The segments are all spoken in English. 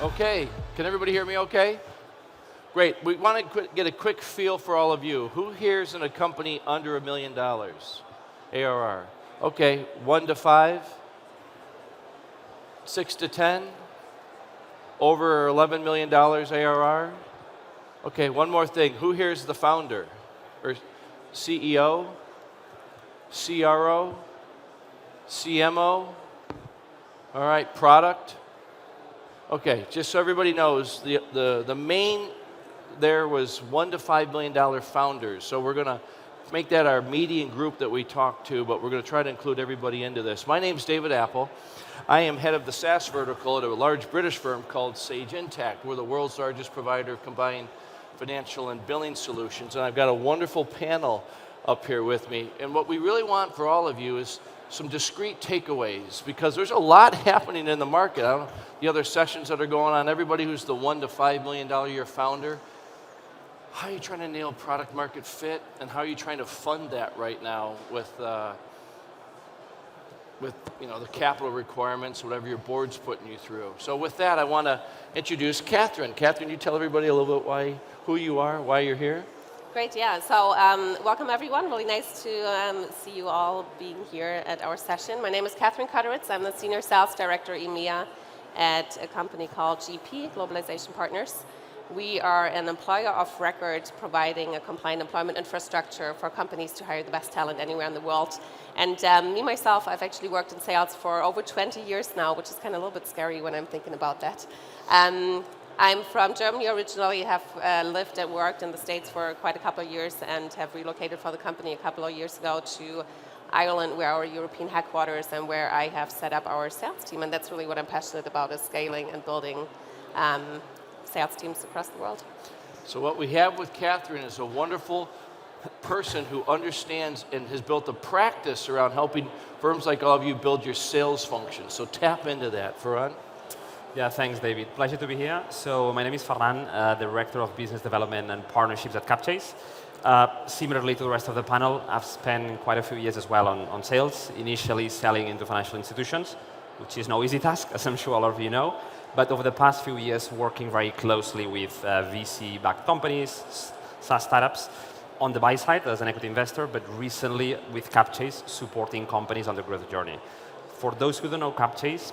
Okay, can everybody hear me okay? Great, we want to get a quick feel for all of you. Who here is in a company under $1 million ARR? Okay, 1 to 5, 6 to 10, over $11 million ARR? Okay, one more thing. Who here is the founder? Or CEO? CRO? CMO? All right, product? Okay, just so everybody knows, the main there was $1 to $5 million founders. So we're going to make that our median group that we talk to, but we're going to try to include everybody into this. My name's David Appel. I am head of the SaaS vertical at a large British firm called Sage Intacct. We're the world's largest provider of combined financial and billing solutions. And I've got a wonderful panel up here with me. And what we really want for all of you is some discrete takeaways, because there's a lot happening in the market. I don't know, the other sessions that are going on, everybody who's the $1 to $5 million a year founder, how are you trying to nail product market fit, and how are you trying to fund that right now with the capital requirements, whatever your board's putting you through. So with that, I want to introduce Kathrin. Kathrin, you tell everybody a little bit who you are, why you're here? Great, yeah. So welcome everyone. Really nice to see you all being here at our session. My name is Kathrin Koedderitz. I'm the Senior Sales Director EMEA at a company called GP, Globalization Partners. We are an employer of record providing a compliant employment infrastructure for companies to hire the best talent anywhere in the world. And me, myself, I've actually worked in sales for over 20 years now, which is kind of a little bit scary when I'm thinking about that. I'm from Germany originally, have lived and worked in the States for quite a couple of years and have relocated for the company a couple of years ago to Ireland, where our European headquarters and where I have set up our sales team. And that's really what I'm passionate about, is scaling and building sales teams across the world. So what we have with Kathrin is a wonderful person who understands and has built a practice around helping firms like all of you build your sales function. So tap into that. Ferran? Yeah, thanks, David. Pleasure to be here. So my name is Ferran, Director of Business Development and Partnerships at Capchase. Similarly to the rest of the panel, I've spent quite a few years as well on sales, initially selling into financial institutions, which is no easy task, as I'm sure all of you know. But over the past few years, working very closely with VC-backed companies, SaaS startups, on the buy side as an equity investor, but recently with Capchase, supporting companies on the growth journey. For those who don't know Capchase,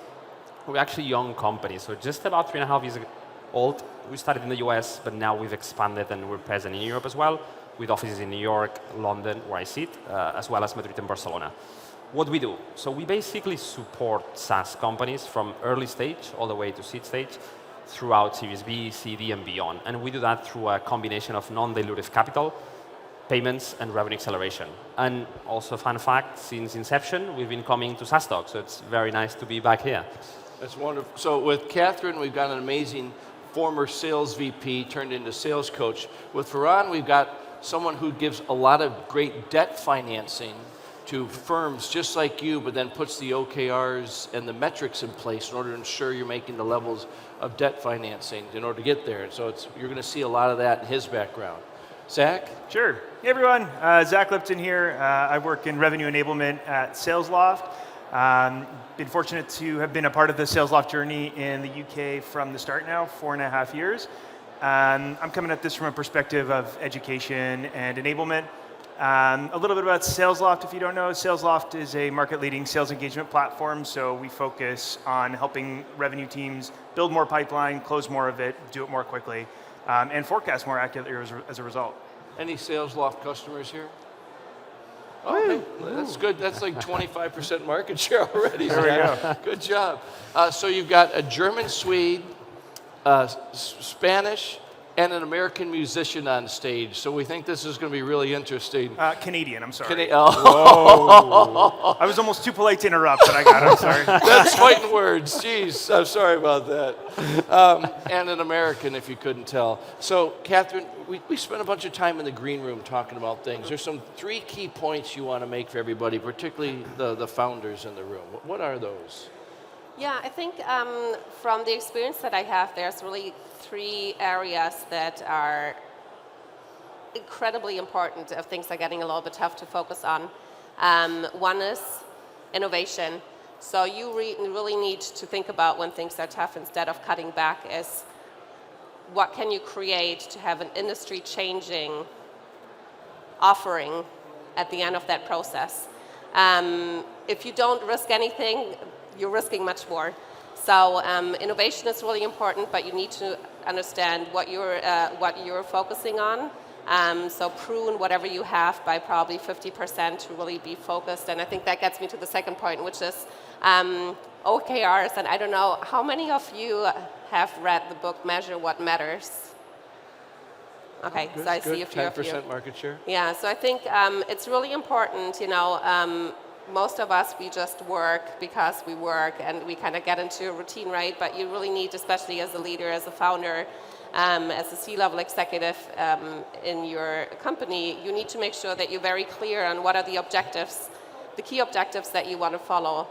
we're actually a young company, so just about 3.5 years old. We started in the US, but now we've expanded and we're present in Europe as well, with offices in New York, London, where I sit, as well as Madrid and Barcelona. What do we do? So we basically support SaaS companies from early stage all the way to seed stage throughout Series B, CD, and beyond. And we do that through a combination of non-dilutive capital, payments, and revenue acceleration. And also, fun fact, since inception, we've been coming to SaaStock, so it's very nice to be back here. That's wonderful. So with Kathrin, we've got an amazing former sales VP turned into sales coach. With Ferran, we've got someone who gives a lot of great debt financing to firms just like you, but then puts the OKRs and the metrics in place in order to ensure you're making the levels of debt financing in order to get there. So you're going to see a lot of that in his background. Zack? Sure. Hey everyone, Zack Lipton here. I work in revenue enablement at Salesloft. Been fortunate to have been a part of the Salesloft journey in the UK from the start now, 4.5 years. I'm coming at this from a perspective of education and enablement. A little bit about Salesloft, if you don't know. Salesloft is a market-leading sales engagement platform, so we focus on helping revenue teams build more pipeline, close more of it, do it more quickly, and forecast more accurately as a result. Any Salesloft customers here? Oh, hey, that's good. That's like 25% market share already. There we go. Good job. So you've got a German Swede, Spanish, and an American musician on stage. So we think this is going to be really interesting. Canadian, I'm sorry. Oh. I was almost too polite to interrupt, but I got it, I'm sorry. That's fighting words. Jeez, I'm sorry about that. And an American, if you couldn't tell. So, Kathrin, we spent a bunch of time in the green room talking about things. There's 3 key points you want to make for everybody, particularly the founders in the room. What are those? Yeah, I think from the experience that I have, there's really 3 areas that are incredibly important if things are getting a little bit tough to focus on. One is innovation. So you really need to think about when things are tough, instead of cutting back, is what can you create to have an industry-changing offering at the end of that process. If you don't risk anything, you're risking much more. So innovation is really important, but you need to understand what you're focusing on. So prune whatever you have by probably 50% to really be focused. And I think that gets me to the second point, which is OKRs. And I don't know, how many of you have read the book Measure What Matters? Okay, Good, so I see a few of you. 10% market share. Yeah, so I think it's really important, most of us, we just work because we work and we kind of get into a routine, right? But you really need, especially as a leader, as a founder, as a C-level executive in your company, you need to make sure that you're very clear on what are the objectives, the key objectives that you want to follow.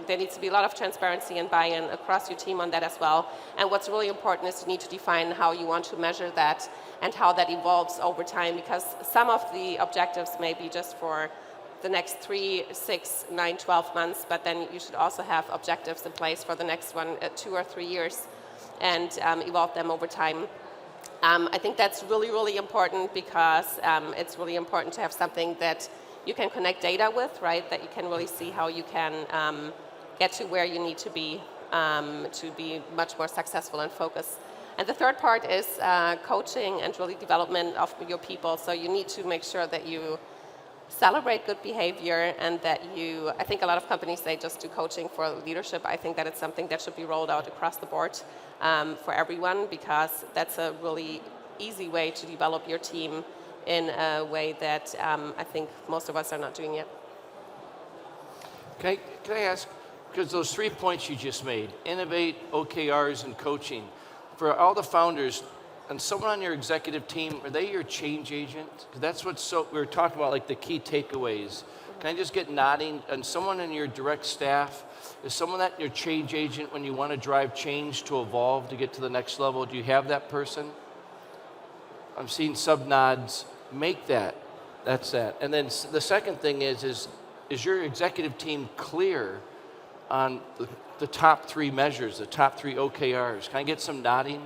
There needs to be a lot of transparency and buy-in across your team on that as well. And what's really important is you need to define how you want to measure that and how that evolves over time, because some of the objectives may be just for the next 3, 6, 9, 12 months, but then you should also have objectives in place for the next 2 or 3 years and evolve them over time. I think that's really, really important, because it's really important to have something that you can connect data with, right? That you can really see how you can get to where you need to be much more successful and focused. And the third part is coaching and really development of your people. So you need to make sure that you celebrate good behavior, and that I think a lot of companies, they just do coaching for leadership. I think that it's something that should be rolled out across the board for everyone, because that's a really easy way to develop your team in a way that I think most of us are not doing yet. Can I ask, because those 3 points you just made, innovate, OKRs, and coaching, for all the founders, and someone on your executive team, are they your change agent? Because that's what we were talking about, like the key takeaways. Can I just get nodding? And someone in your direct staff, is someone that your change agent when you want to drive change to evolve to get to the next level? Do you have that person? I'm seeing sub nods. Make that. That's that. And then the second thing is your executive team clear on the top 3 measures, the top 3 OKRs? Can I get some nodding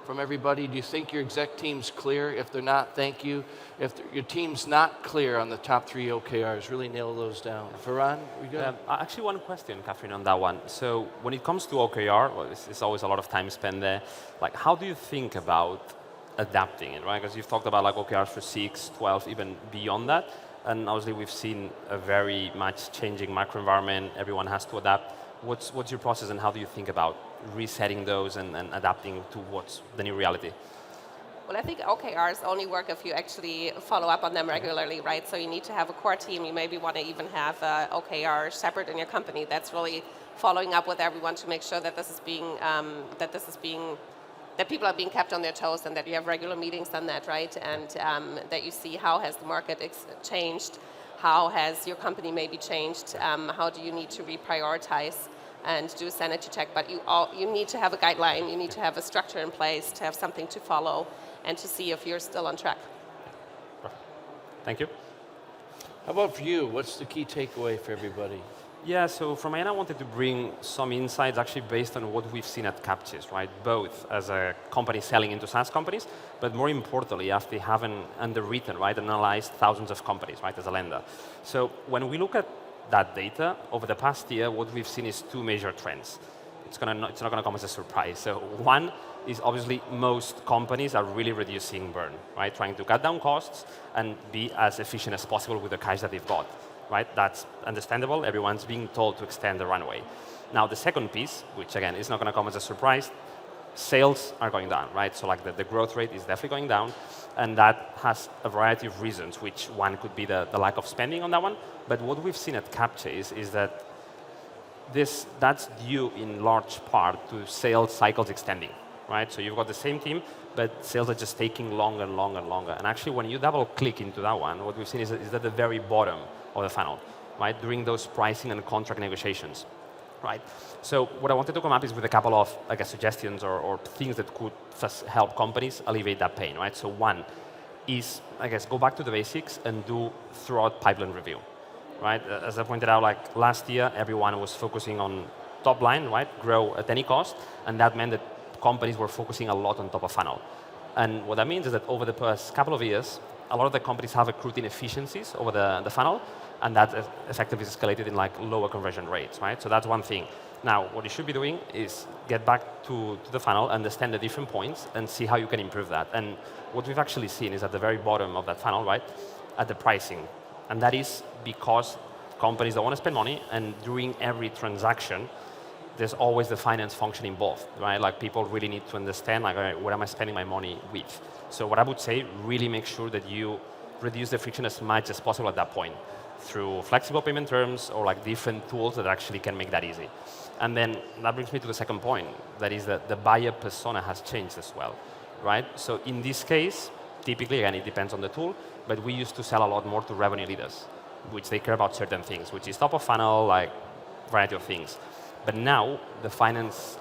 from everybody? Do you think your exec team's clear? If they're not, thank you. If your team's not clear on the top 3 OKRs, really nail those down. Ferran, we good? Actually, one question, Kathrin, on that one. So when it comes to OKR, well, it's always a lot of time spent there. Like, how do you think about adapting it, right? Because you've talked about like OKRs for 6, 12, even beyond that. And obviously, we've seen a very much changing microenvironment. Everyone has to adapt. What's your process, and how do you think about resetting those and adapting to what's the new reality? Well, I think OKRs only work if you actually follow up on them regularly, right? So you need to have a core team. You maybe want to even have OKR separate in your company that's really following up with everyone to make sure that that people are being kept on their toes, and that you have regular meetings on that, right? And that you see how has the market changed, how has your company maybe changed, how do you need to reprioritize and do a sanity check. But you need to have a guideline, you need to have a structure in place, to have something to follow, and to see if you're still on track. Thank you. How about for you? What's the key takeaway for everybody? Yeah, so from my end, I wanted to bring some insights actually based on what we've seen at Capchase, right? Both as a company selling into SaaS companies, but more importantly, after having underwritten, right, analyzed thousands of companies, right, as a lender. So when we look at that data, over the past year, what we've seen is 2 major trends. It's not going to come as a surprise. So one is obviously most companies are really reducing burn, right? Trying to cut down costs and be as efficient as possible with the cash that they've got. Right? That's understandable. Everyone's being told to extend the runway. Now, the second piece, which again is not going to come as a surprise, sales are going down, right? So like the growth rate is definitely going down, and that has a variety of reasons, which one could be the lack of spending on that one. But what we've seen at Capchase is that that's due in large part to sales cycles extending, right? So you've got the same team, but sales are just taking longer and longer and longer. And actually, when you double click into that one, what we've seen is at the very bottom of the funnel, right? During those pricing and contract negotiations, right? So what I wanted to come up is with a couple of, I guess, suggestions or things that could help companies alleviate that pain, right? So one is, I guess, go back to the basics and do throughout pipeline review, right? As I pointed out, like last year, everyone was focusing on top line, right? Grow at any cost, and that meant that companies were focusing a lot on top of funnel. And what that means is that over the past couple of years, a lot of the companies have accrued inefficiencies over the funnel, and that effectively is escalated in like lower conversion rates, right? So that's one thing. Now, what you should be doing is get back to the funnel, understand the different points, and see how you can improve that. And what we've actually seen is at the very bottom of that funnel, right, at the pricing. And that is because companies don't want to spend money, and during every transaction, there's always the finance function involved, right? Like people really need to understand, like, all right, what am I spending my money with? So what I would say, really make sure that you reduce the friction as much as possible at that point through flexible payment terms or like different tools that actually can make that easy. And then that brings me to the second point, that is that the buyer persona has changed as well, right? So in this case, typically, again, it depends on the tool, but we used to sell a lot more to revenue leaders, which they care about certain things, which is top of funnel, like variety of things. But now the finance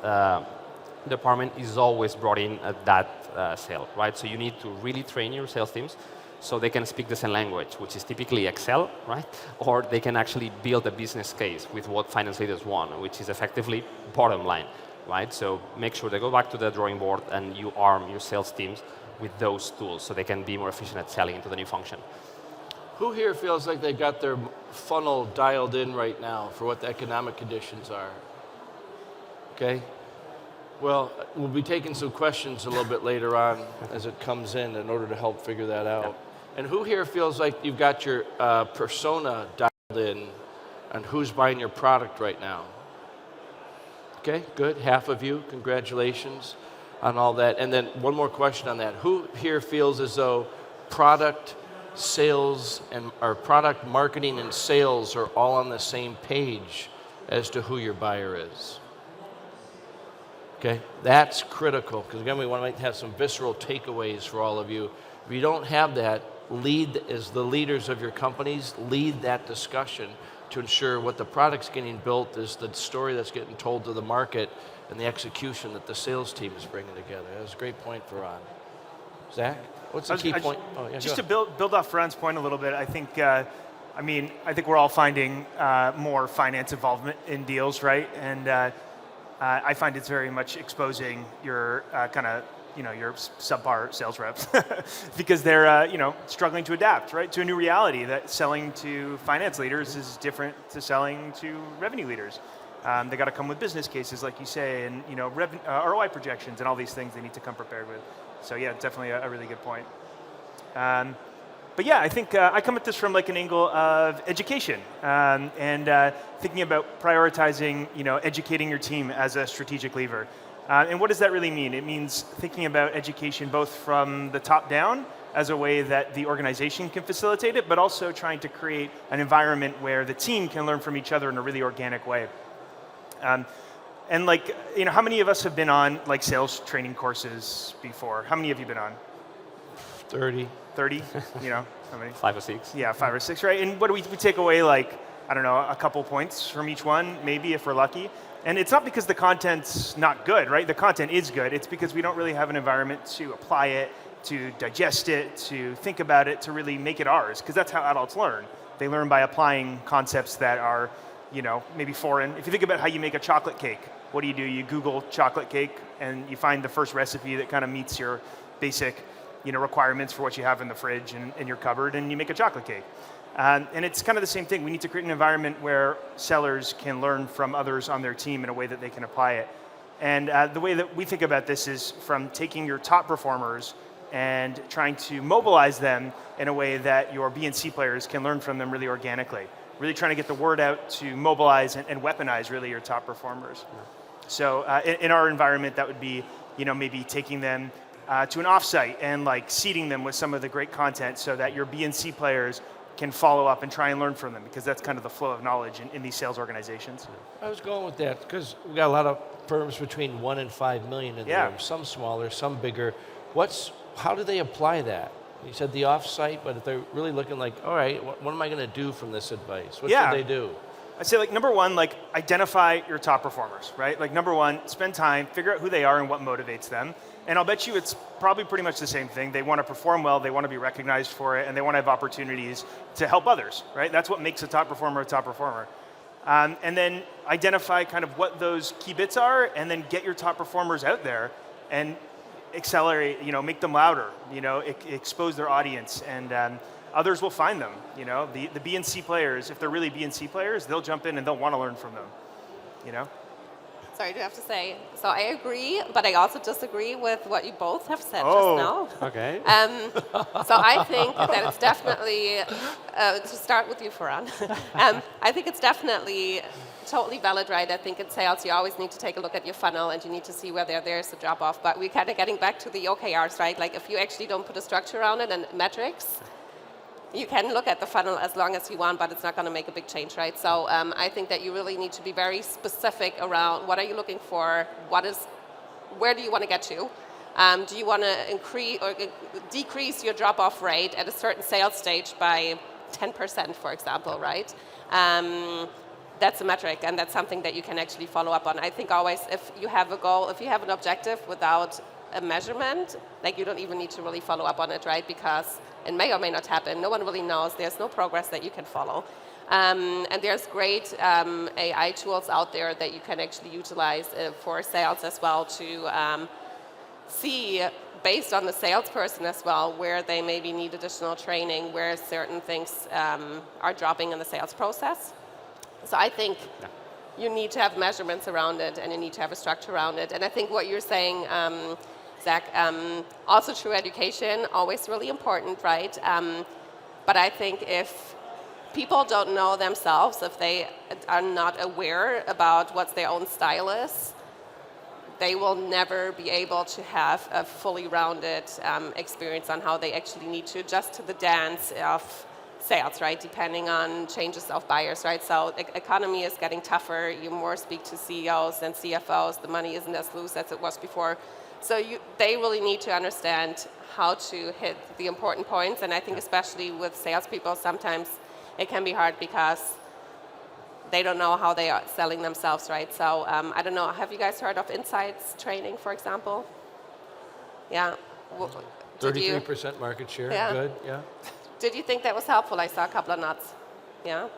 department is always brought in at that sale, right? So you need to really train your sales teams so they can speak the same language, which is typically Excel, right? Or they can actually build a business case with what finance leaders want, which is effectively bottom line, right? So make sure they go back to the drawing board and you arm your sales teams with those tools so they can be more efficient at selling into the new function. Who here feels like they got their funnel dialed in right now for what the economic conditions are? Okay. Well, we'll be taking some questions a little bit later on as it comes in order to help figure that out. Yeah. And who here feels like you've got your persona dialed in on who's buying your product right now? Okay, good. Half of you. Congratulations on all that. And then one more question on that. Who here feels as though product sales or product marketing and sales are all on the same page as to who your buyer is? Okay, that's critical, because again, we want to have some visceral takeaways for all of you. If you don't have that, lead as the leaders of your companies, lead that discussion to ensure what the product's getting built is the story that's getting told to the market and the execution that the sales team is bringing together. That was a great point, Ferran. Zach, what's the key point? Just to build off Ferran's point a little bit, I think, I think we're all finding more finance involvement in deals, right? And I find it's very much exposing your your subpar sales reps because they're struggling to adapt, right, to a new reality that selling to finance leaders is different to selling to revenue leaders. They got to come with business cases, like you say, and ROI projections and all these things they need to come prepared with. So yeah, definitely a really good point. But yeah, I think I come at this from like an angle of education and thinking about prioritizing, educating your team as a strategic lever. And what does that really mean? It means thinking about education both from the top down as a way that the organization can facilitate it, but also trying to create an environment where the team can learn from each other in a really organic way. And how many of us have been on like sales training courses before? How many have you been on? 30. 30, how many? 5 or 6. Yeah, 5 or 6, right? And what do we take away, like, I don't know, a couple points from each one, maybe if we're lucky. And it's not because the content's not good, right? The content is good. It's because we don't really have an environment to apply it, to digest it, to think about it, to really make it ours, because that's how adults learn. They learn by applying concepts that are, maybe foreign. If you think about how you make a chocolate cake, what do? You Google chocolate cake, and you find the first recipe that kind of meets your basic requirements for what you have in the fridge and in your cupboard, and you make a chocolate cake. And it's kind of the same thing. We need to create an environment where sellers can learn from others on their team in a way that they can apply it. And the way that we think about this is from taking your top performers and trying to mobilize them in a way that your B and C players can learn from them really organically. Really trying to get the word out to mobilize and weaponize really your top performers. Yeah. So in our environment, that would be maybe taking them to an offsite and like seeding them with some of the great content so that your B and C players can follow up and try and learn from them, because that's kind of the flow of knowledge in these sales organizations. I was going with that because we got a lot of firms between 1 and 5 million in the room, some smaller, some bigger. How do they apply that? You said the offsite, but if they're really looking like, all right, what am I going to do from this advice? What should they do? I'd say number one, identify your top performers, right? Number one, spend time, figure out who they are and what motivates them. And I'll bet you it's probably pretty much the same thing. They want to perform well, they want to be recognized for it, and they want to have opportunities to help others, right? That's what makes a top performer a top performer. And then identify kind of what those key bits are, and then get your top performers out there and accelerate, make them louder, expose their audience, and others will find them. The B and C players, if they're really B and C players, they'll jump in and they'll want to learn from them. Sorry, I do have to say, so I agree, but I also disagree with what you both have said Oh. just now. Okay. So I think that it's definitely, to start with you, Ferran, I think it's definitely totally valid, right? I think in sales you always need to take a look at your funnel and you need to see whether there's a drop off, but we're kind of getting back to the OKRs, right? Like if you actually don't put a structure around it and metrics, you can look at the funnel as long as you want, but it's not going to make a big change, right? So I think that you really need to be very specific around what are you looking for, where do you want to get to? Do you want to increase or decrease your drop-off rate at a certain sales stage by 10%, for example, right? That's a metric, and that's something that you can actually follow up on. I think always if you have a goal, if you have an objective without a measurement, like you don't even need to really follow up on it, right? Because it may or may not happen. No one really knows. There's no progress that you can follow. And there's great AI tools out there that you can actually utilize for sales as well to see, based on the salesperson as well, where they maybe need additional training, where certain things are dropping in the sales process. So I think you need to have measurements around it and you need to have a structure around it. And I think what you're saying, Zack, also true education, always really important, right? But I think if people don't know themselves, if they are not aware about what their own style is, they will never be able to have a fully rounded experience on how they actually need to adjust to the dance of sales, right? Depending on changes of buyers, right? So the economy is getting tougher. You more speak to CEOs than CFOs. The money isn't as loose as it was before. So they really need to understand how to hit the important points. And I think especially with salespeople, sometimes it can be hard because they don't know how they are selling themselves, right? So I don't know, have you guys heard of Insights training, for example? Yeah. 33% market share, Yeah. good, yeah. Did you think that was helpful? I saw a couple of nods. Yeah.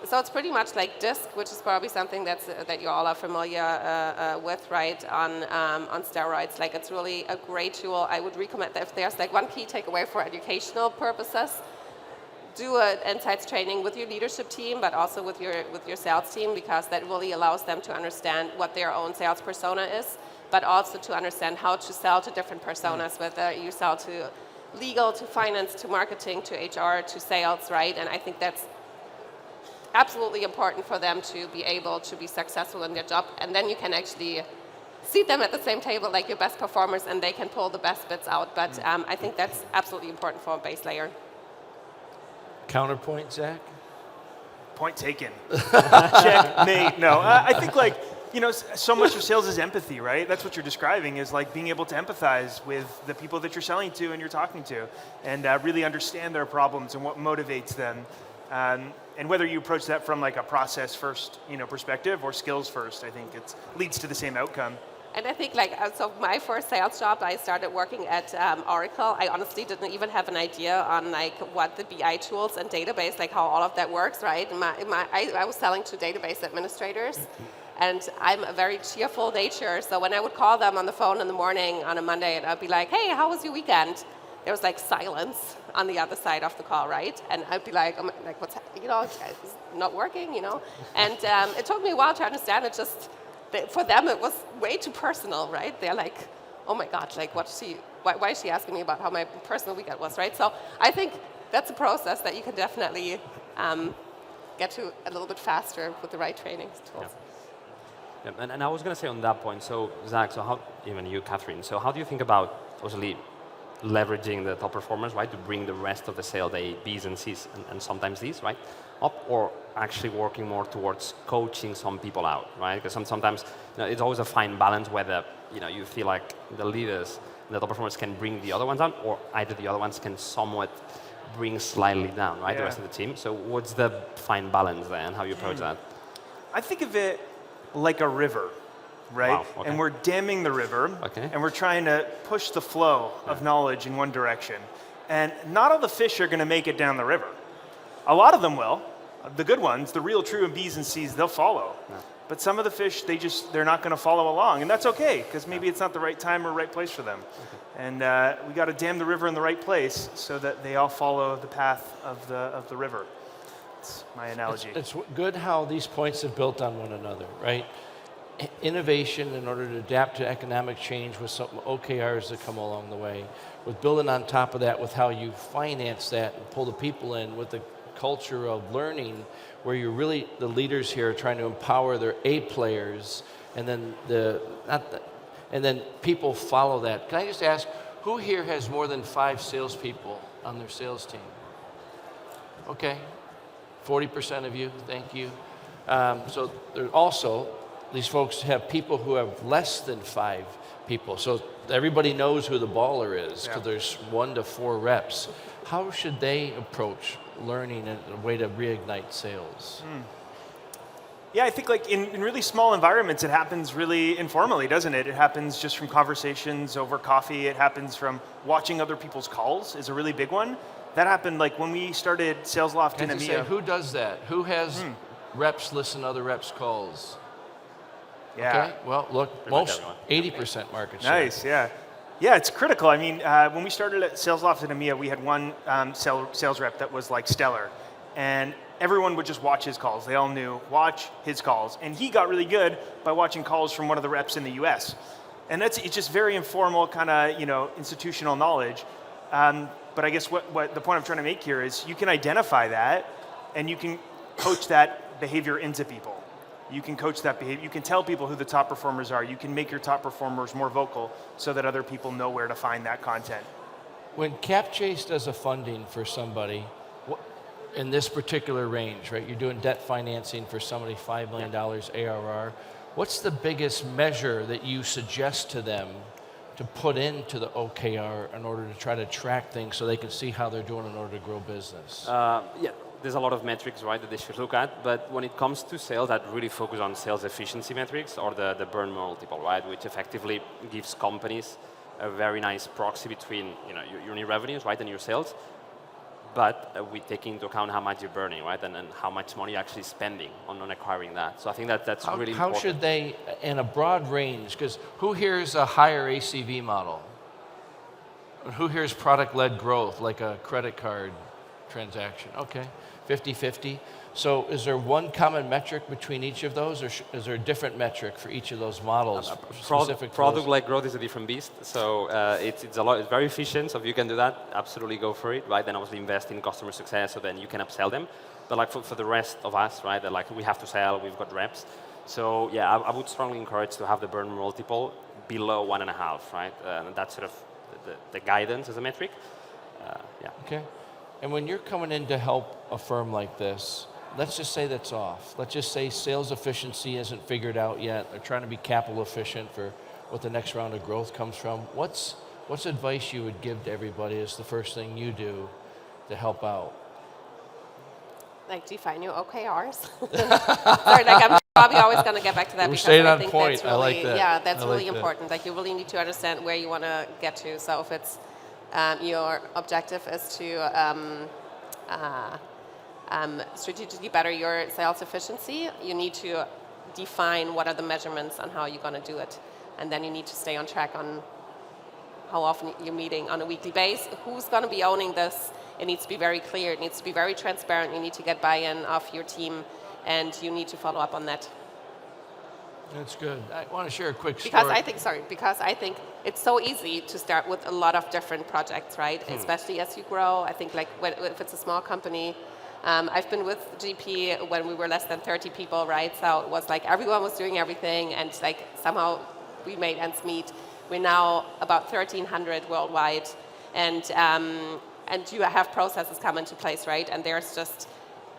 So it's pretty much like DISC, which is probably something that you all are familiar with, right? On steroids. Like it's really a great tool. I would recommend that if there's like one key takeaway for educational purposes, do an insights training with your leadership team, but also with your sales team, because that really allows them to understand what their own sales persona is, but also to understand how to sell to different personas, whether you sell to legal, to finance, to marketing, to HR, to sales, right? And I think that's absolutely important for them to be able to be successful in their job. And then you can actually seat them at the same table like your best performers and they can pull the best bits out. But I think that's absolutely important for a base layer. Counterpoint, Zack? Point taken. Checkmate. No, I think so much of sales is empathy, right? That's what you're describing, is like being able to empathize with the people that you're selling to and you're talking to, and really understand their problems and what motivates them. And whether you approach that from like a process first, perspective, or skills first, I think it leads to the same outcome. And I think so my first sales job, I started working at Oracle. I honestly didn't even have an idea on what the BI tools and database, like how all of that works, right? I was selling to database administrators, and I'm a very cheerful nature. So when I would call them on the phone in the morning on a Monday, and I'd be like, "Hey, how was your weekend?" There was like silence on the other side of the call, right? And I'd be like, what's, it's not working, And it took me a while to understand it. Just for them, it was way too personal, right? They're like, oh my God, like why is she asking me about how my personal weekend was, right? So I think that's a process that you can definitely get to a little bit faster with the right training tools. Yeah. And I was going to say on that point, so Zack, even you, Kathrin, so how do you think about obviously leveraging the top performers, right, to bring the rest of the sale, the Bs and Cs, and sometimes Ds, right, up, or actually working more towards coaching some people out, right? Because sometimes it's always a fine balance whether you feel like the leaders, the top performers can bring the other ones down, or either the other ones can somewhat bring slightly down, right, the rest of the team. So what's the fine balance there, and how you approach that? I think of it like a river, right? Wow, okay. And we're damming the river, Okay. and we're trying to push the flow of knowledge in one direction. And not all the fish are going to make it down the river. A lot of them will. The good ones, the real true B's and C's, they'll follow. Yeah. But some of the fish, they're not going to follow along, and that's okay, because maybe it's not the right time or right place for them. Okay. And we got to dam the river in the right place so that they all follow the path of the river. That's my analogy. It's good how these points have built on one another, right? Innovation in order to adapt to economic change with some OKRs that come along the way, with building on top of that with how you finance that and pull the people in with the culture of learning, where you're really the leaders here trying to empower their A players, and then and then people follow that. Can I just ask, who here has more than 5 salespeople on their sales team? Okay, 40% of you. Thank you. So there also, these folks have people who have less than 5 people. So everybody knows who the baller is, because there's 1 to 4 reps. How should they approach learning and a way to reignite sales? Yeah, I think like in really small environments, it happens really informally, doesn't it? It happens just from conversations over coffee. It happens from watching other people's calls is a really big one. That happened like when we started Salesloft in EMEA. Who does that? Who has reps listen to other reps' calls? Yeah. Okay, well, look, most 80% market share. Nice, yeah. Yeah, it's critical. I mean, when we started at Salesloft in EMEA, we had one sales rep that was like stellar. And everyone would just watch his calls. They all knew, watch his calls. And he got really good by watching calls from one of the reps in the US. And it's just very informal kind of, institutional knowledge. But I guess what the point I'm trying to make here is you can identify that and you can coach that behavior into people. You can coach that behavior. You can tell people who the top performers are. You can make your top performers more vocal so that other people know where to find that content. When Capchase does a funding for somebody, in this particular range, right? You're doing debt financing for somebody $5 million ARR. What's the biggest measure that you suggest to them to put into the OKR in order to try to track things so they can see how they're doing in order to grow business? There's a lot of metrics, right, that they should look at. But when it comes to sales, I'd really focus on sales efficiency metrics or the burn multiple, right, which effectively gives companies a very nice proxy between your new revenues, right, and your sales. But we take into account how much you're burning, right, and how much money you're actually spending on acquiring that. So I think that's really important. How should they, in a broad range, because who here is a higher ACV model? Who here is product-led growth, like a credit card transaction? Okay, 50-50. So is there one common metric between each of those, or is there a different metric for each of those models? Product-led growth is a different beast. So it's very efficient. So if you can do that, absolutely go for it, right? Then obviously invest in customer success, so then you can upsell them. But like for the rest of us, right? That like we have to sell, we've got reps. So yeah, I would strongly encourage to have the burn multiple below 1.5, right? And that's sort of the guidance as a metric. Yeah. Okay. And when you're coming in to help a firm like this, let's just say that's off. Let's just say sales efficiency isn't figured out yet. They're trying to be capital efficient for what the next round of growth comes from. What's advice you would give to everybody as the first thing you do to help out? Like define your OKRs. Sorry, like I'm probably always going to get back to that because I think that's really, I like that. Yeah, that's I really like important. Like you really need to understand where you want to get to. So if it's your objective is to strategically better your sales efficiency, you need to define what are the measurements on how you're going to do it. And then you need to stay on track on how often you're meeting on a weekly basis. Who's going to be owning this? It needs to be very clear. It needs to be very transparent. You need to get buy-in of your team, and you need to follow up on that. That's good. I want to share a quick story. Because I think it's so easy to start with a lot of different projects, right? Especially as you grow. I think like if it's a small company, I've been with GP when we were less than 30 people, right? So it was like everyone was doing everything, and like somehow we made ends meet. We're now about 1,300 worldwide, and you have processes come into place, right? And there's just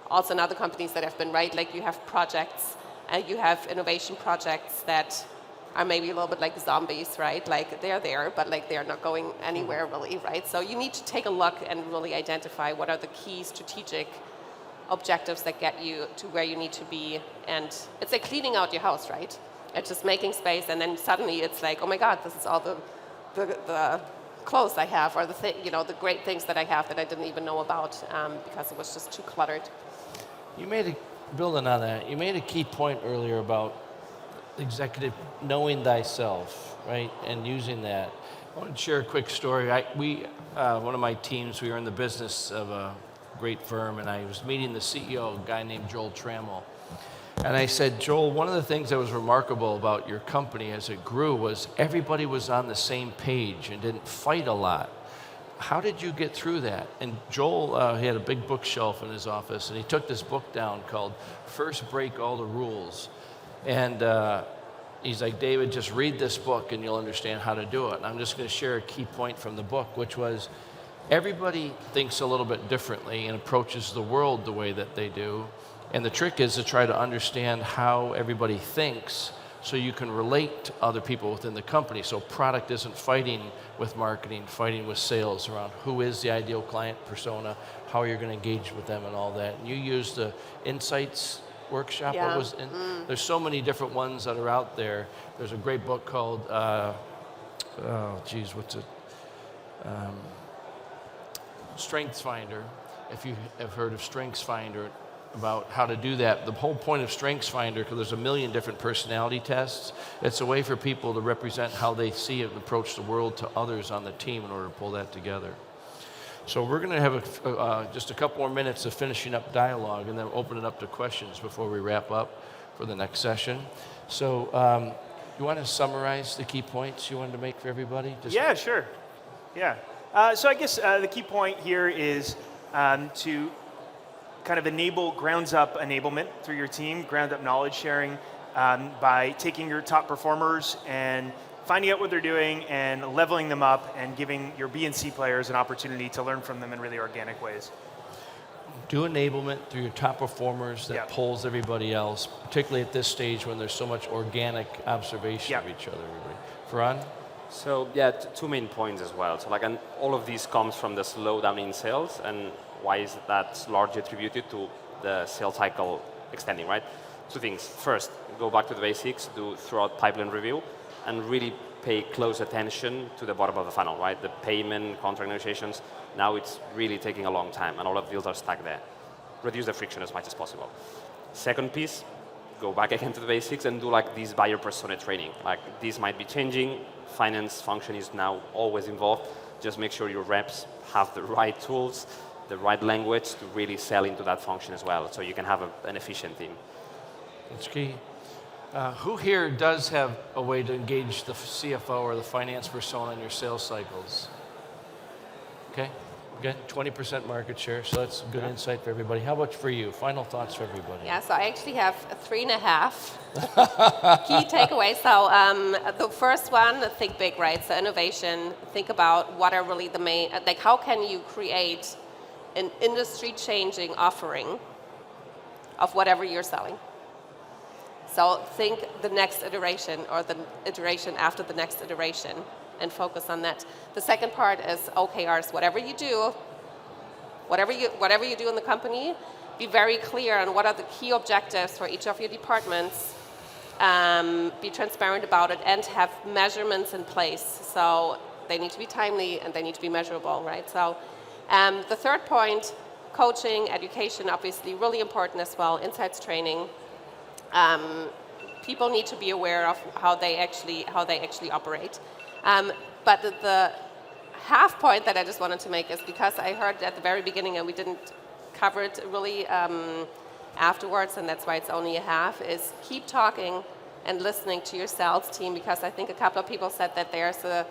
also in other companies that have been, right? Like you have projects, and you have innovation projects that are maybe a little bit like zombies, right? Like they're there, but like they're not going anywhere really, right? So you need to take a look and really identify what are the key strategic objectives that get you to where you need to be. And it's like cleaning out your house, right? at just making space, and then suddenly it's like, oh my God, this is all the clothes I have, or the great things that I have that I didn't even know about because it was just too cluttered. Building on that, you made a key point earlier about executive knowing thyself, right, and using that. I want to share a quick story. One of my teams, we were in the business of a great firm, and I was meeting the CEO, a guy named Joel Trammell. And I said, Joel, one of the things that was remarkable about your company as it grew was everybody was on the same page and didn't fight a lot. How did you get through that? And Joel, he had a big bookshelf in his office, and he took this book down called First Break All the Rules. And he's like, David, just read this book and you'll understand how to do it. And I'm just going to share a key point from the book, which was everybody thinks a little bit differently and approaches the world the way that they do. And the trick is to try to understand how everybody thinks so you can relate to other people within the company. So product isn't fighting with marketing, fighting with sales around who is the ideal client persona, how you're going to engage with them and all that. And you use the insights workshop. Yeah. There's so many different ones that are out there. There's a great book called, Strengths Finder. If you have heard of Strengths Finder, about how to do that. The whole point of Strengths Finder, because there's a million different personality tests, it's a way for people to represent how they see and approach the world to others on the team in order to pull that together. So we're going to have just a couple more minutes of finishing up dialogue and then open it up to questions before we wrap up for the next session. So you want to summarize the key points you wanted to make for everybody? Yeah, sure. Yeah. So I guess the key point here is to kind of enable grounds-up enablement through your team, ground-up knowledge sharing by taking your top performers and finding out what they're doing and leveling them up and giving your B and C players an opportunity to learn from them in really organic ways. Do enablement through your top performers that pulls everybody else, particularly at this stage when there's so much organic observation of each other. Ferran? So yeah, two main points as well. So and all of this comes from the slowdown in sales, and why is that largely attributed to the sales cycle extending, right? Two things. First, go back to the basics, do throughout pipeline review, and really pay close attention to the bottom of the funnel, right? The payment, contract negotiations, now it's really taking a long time, and all of the deals are stuck there. Reduce the friction as much as possible. Second piece, go back again to the basics and do this buyer persona training. This might be changing, finance function is now always involved. Just make sure your reps have the right tools, the right language to really sell into that function as well, so you can have an efficient team. That's key. Who here does have a way to engage the CFO or the finance persona in your sales cycles? Okay, again, 20% market share, so that's good insight for everybody. How about for you? Final thoughts for everybody. Yeah, so I actually have 3.5 key takeaways. So the first one, think big, right? So innovation, think about what are really the main, how can you create an industry-changing offering of whatever you're selling. So think the next iteration or the iteration after the next iteration and focus on that. The second part is OKRs. Whatever you do in the company, be very clear on what are the key objectives for each of your departments. Be transparent about it and have measurements in place. So they need to be timely and they need to be measurable, right? So the third point, coaching, education, obviously really important as well. Insights training. People need to be aware of how they actually operate. But the half point that I just wanted to make is because I heard at the very beginning and we didn't cover it really afterwards, and that's why it's only a half, is keep talking and listening to your sales team, because I think a couple of people said that there's a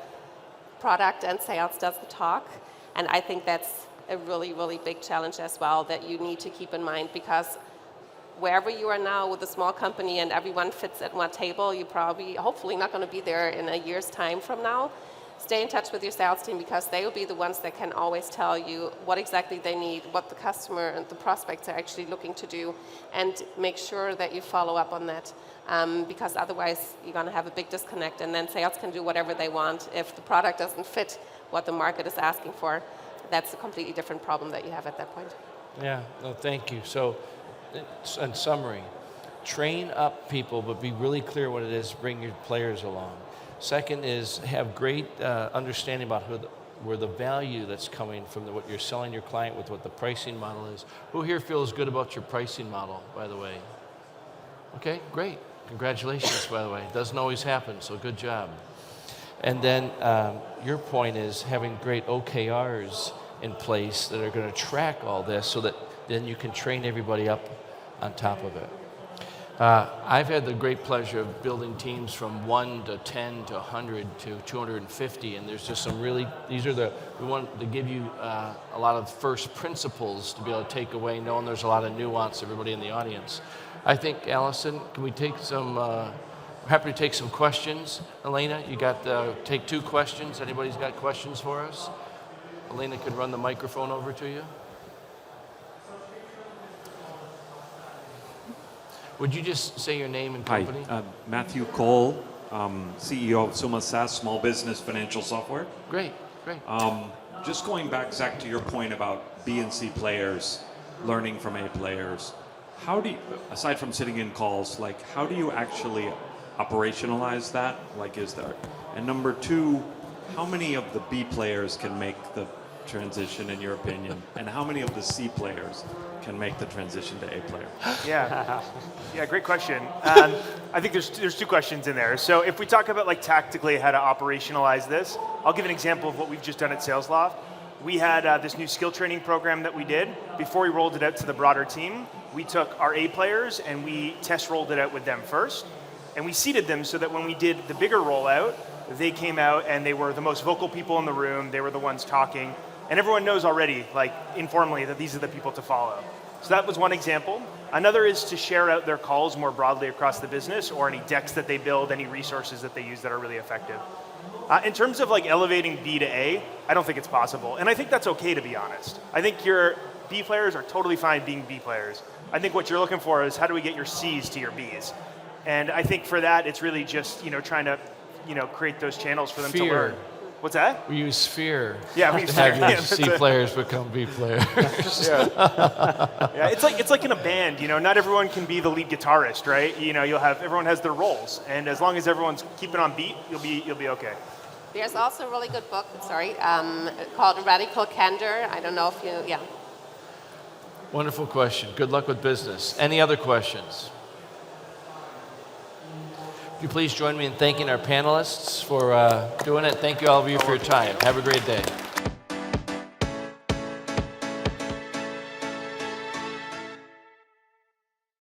product and sales doesn't talk, and I think that's a really, really big challenge as well that you need to keep in mind, because wherever you are now with a small company and everyone fits at one table, you're probably, hopefully not going to be there in a year's time from now. Stay in touch with your sales team, because they will be the ones that can always tell you what exactly they need, what the customer and the prospects are actually looking to do, and make sure that you follow up on that, because otherwise you're going to have a big disconnect, and then sales can do whatever they want. If the product doesn't fit what the market is asking for, that's a completely different problem that you have at that point. Yeah, no, thank you. So, in summary, train up people, but be really clear what it is, bring your players along. Second is have great understanding about where the value that's coming from what you're selling your client with, what the pricing model is. Who here feels good about your pricing model, by the way? Okay, great. Congratulations, by the way. It doesn't always happen, so good job. And then your point is having great OKRs in place that are going to track all this so that then you can train everybody up on top of it. I've had the great pleasure of building teams from 1 to 10 to 100 to 250, and there's just some really, we want to give you a lot of first principles to be able to take away, knowing there's a lot of nuance, everybody in the audience. I think, Allison, can we take some, we're happy to take some questions. Elena, you got, take 2 questions. Anybody's got questions for us? Elena could run the microphone over to you. Would you just say your name and company? Hi, Matthew Cole, CEO of Summa SaaS, small business financial software. Great, great. Just going back, Zack, to your point about B and C players learning from A players, how do you, aside from sitting in calls, like how do you actually operationalize that? Like is there? And number 2, how many of the B players can make the transition in your opinion? And how many of the C players can make the transition to A player? Yeah, great question. I think there's 2 questions in there. So if we talk about like tactically how to operationalize this, I'll give an example of what we've just done at Salesloft. We had this new skill training program that we did. Before we rolled it out to the broader team, we took our A players and we test rolled it out with them first. And we seeded them so that when we did the bigger rollout, they came out and they were the most vocal people in the room. They were the ones talking. And everyone knows already, like informally, that these are the people to follow. So that was one example. Another is to share out their calls more broadly across the business, or any decks that they build, any resources that they use that are really effective. In terms of like elevating B to A, I don't think it's possible. And I think that's okay, to be honest. I think your B players are totally fine being B players. I think what you're looking for is how do we get your C's to your B's? And I think for that, it's really just trying to create those channels for them to learn. What's that? We use fear. Yeah, we use to have fear. your C players become B players. Yeah, it's like in a band. Not everyone can be the lead guitarist, right? Everyone has their roles, and as long as everyone's keeping on beat, you'll be okay. There's also a really good book, called Radical Candor. I don't know if you, Wonderful question. Good luck with business. Any other questions? Would you please join me in thanking our panelists for doing it. Thank you all of you for your time. Have a great day.